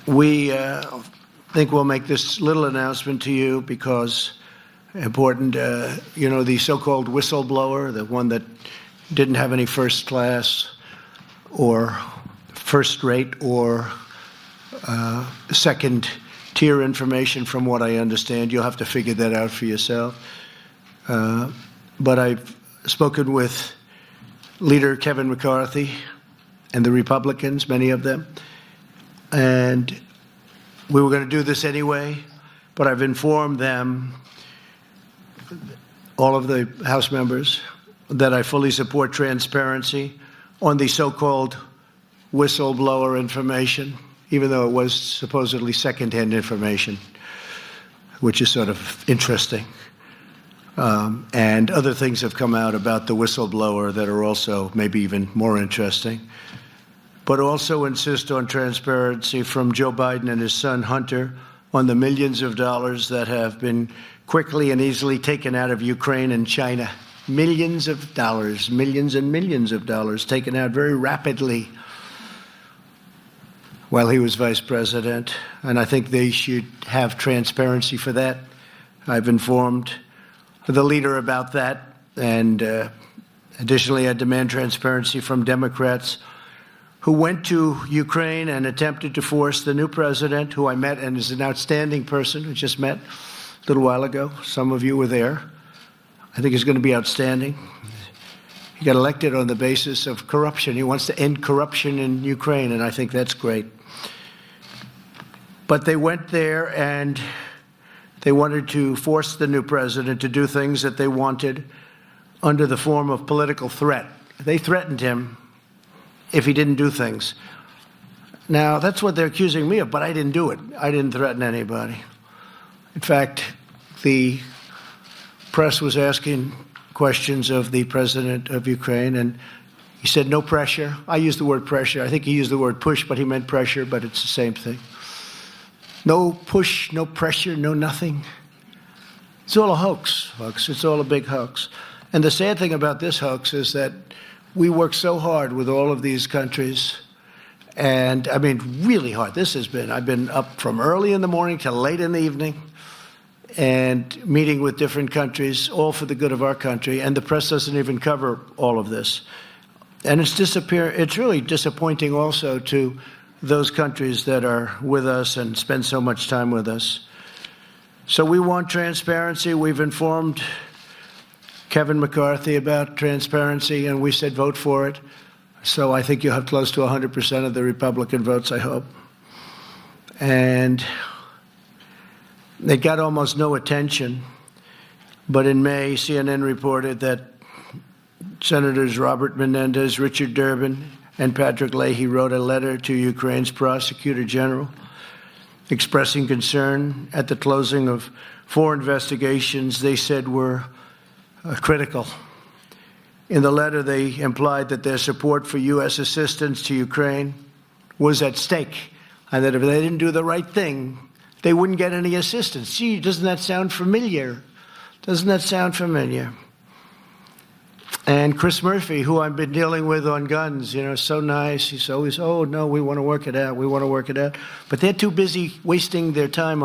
We think we'll make this little announcement to you because important, the so-called whistleblower, the one that didn't have any first class or first rate or second tier information from what I understand. You'll have to figure that out for yourself. But I've spoken with Leader Kevin McCarthy and the Republicans, many of them, and we were going to do this anyway, but I've informed them, all of the House members, that I fully support transparency on the so-called whistleblower information, even though it was supposedly secondhand information, which is sort of interesting. And other things have come out about the whistleblower that are also maybe even more interesting. But also insist on transparency from Joe Biden and his son Hunter on the millions of dollars that have been quickly and easily taken out of Ukraine and China. Millions of dollars, millions and millions of dollars taken out very rapidly while he was vice president. And I think they should have transparency for that. I've informed the leader about that. And additionally, I demand transparency from Democrats who went to Ukraine and attempted to force the new president, who I met and is an outstanding person, who just met a little while ago. Some of you were there. I think he's going to be outstanding. He got elected on the basis of corruption. He wants to end corruption in Ukraine, and I think that's great. But they went there and they wanted to force the new president to do things that they wanted under the form of political threat. They threatened him if he didn't do things. Now, that's what they're accusing me of, but I didn't do it. I didn't threaten anybody. In fact, the press was asking questions of the president of Ukraine, and he said no pressure. I used the word pressure. I think he used the word push, but he meant pressure, but it's the same thing. No push, no pressure, no nothing. It's all a hoax, folks. It's all a big hoax. And the sad thing about this hoax is that we work so hard with all of these countries, and I mean really hard. I've been up from early in the morning till late in the evening and meeting with different countries, all for the good of our country, and the press doesn't even cover all of this. And it's really disappointing also to those countries that are with us and spend so much time with us. So we want transparency. We've informed Kevin McCarthy about transparency, and we said vote for it. So I think you'll have close to 100% of the Republican votes, I hope. And they got almost no attention. But in May, CNN reported that Senators Robert Menendez, Richard Durbin, and Patrick Leahy wrote a letter to Ukraine's prosecutor general expressing concern at the closing of 4 investigations they said were critical. In the letter, they implied that their support for U.S. assistance to Ukraine was at stake, and that if they didn't do the right thing, they wouldn't get any assistance. Gee, doesn't that sound familiar? Doesn't that sound familiar? And Chris Murphy, who I've been dealing with on guns, so nice. He's always, oh, no, we want to work it out. We want to work it out. But they're too busy wasting their time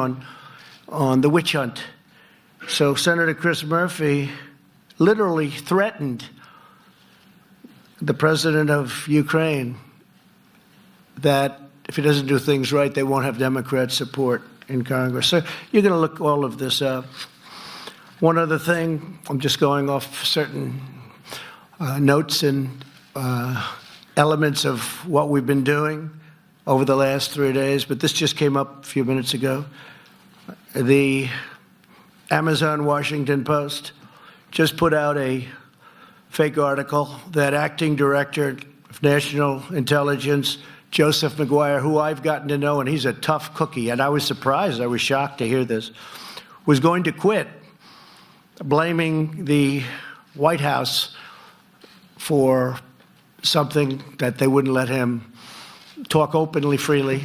on the witch hunt. So Senator Chris Murphy literally threatened the president of Ukraine that if he doesn't do things right, they won't have Democrat support in Congress. So you're going to look all of this up. One other thing, I'm just going off certain notes and elements of what we've been doing over the last 3 days, but this just came up a few minutes ago. The Amazon Washington Post just put out a fake article that Acting Director of National Intelligence, Joseph McGuire, who I've gotten to know, and he's a tough cookie, and I was surprised, I was shocked to hear this, was going to quit, blaming the White House for something that they wouldn't let him talk openly, freely.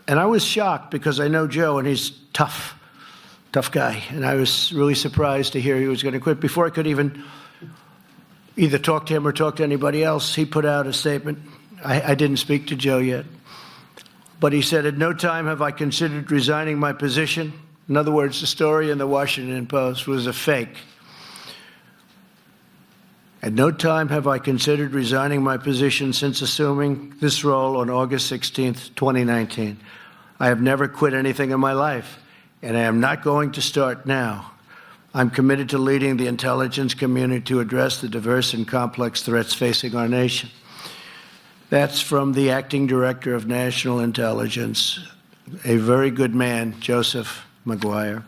And I was shocked because I know Joe, and he's tough guy. And I was really surprised to hear he was going to quit. Before I could even either talk to him or talk to anybody else, he put out a statement. I didn't speak to Joe yet. But he said, at no time have I considered resigning my position. In other words, the story in the Washington Post was a fake. At no time have I considered resigning my position since assuming this role on August 16th, 2019. I have never quit anything in my life, and I am not going to start now. I'm committed to leading the intelligence community to address the diverse and complex threats facing our nation. That's from the acting director of national intelligence, a very good man, Joseph Maguire.